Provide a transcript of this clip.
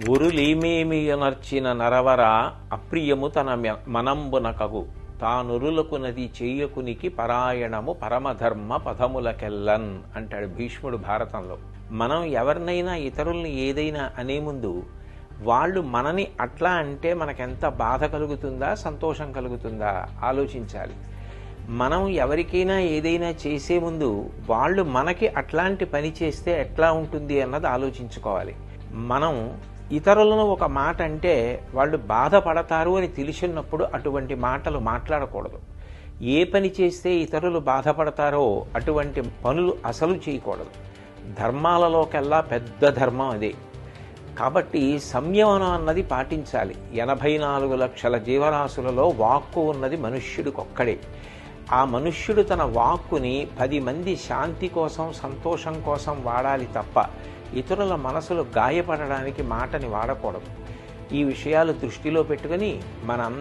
ఉరులీమేమియనర్చిన నరవర అప్రియము తన మనంబునకగు తానురులకు నది చేయకునికి పరాయణము పరమధర్మ పదములకెల్లన్ అంటాడు భీష్ముడు భారతంలో. మనం ఎవరినైనా ఇతరుల్ని ఏదైనా అనే ముందు వాళ్ళు మనని అట్లా అంటే మనకెంత బాధ కలుగుతుందా సంతోషం కలుగుతుందా ఆలోచించాలి. మనం ఎవరికైనా ఏదైనా చేసే ముందు వాళ్ళు మనకి అట్లాంటి పని చేస్తే ఎట్లా ఉంటుంది అన్నది ఆలోచించుకోవాలి. మనం ఇతరులను ఒక మాట అంటే వాళ్ళు బాధపడతారు అని తెలిసినప్పుడు అటువంటి మాటలు మాట్లాడకూడదు. ఏ పని చేస్తే ఇతరులు బాధపడతారో అటువంటి పనులు అసలు చేయకూడదు. ధర్మాలలోకెల్లా పెద్ద ధర్మం అదే. కాబట్టి సంయమనం అన్నది పాటించాలి. 84 లక్షల జీవరాశులలో వాక్కు ఉన్నది మనుష్యుడికొక్కడే. ఆ మనుష్యుడు తన వాక్కుని 10 మంది శాంతి కోసం సంతోషం కోసం వాడాలి తప్ప ఇతరుల మనసులు గాయపడడానికి మాటని వాడకూడదు. ఈ విషయాలు దృష్టిలో పెట్టుకుని మనందరం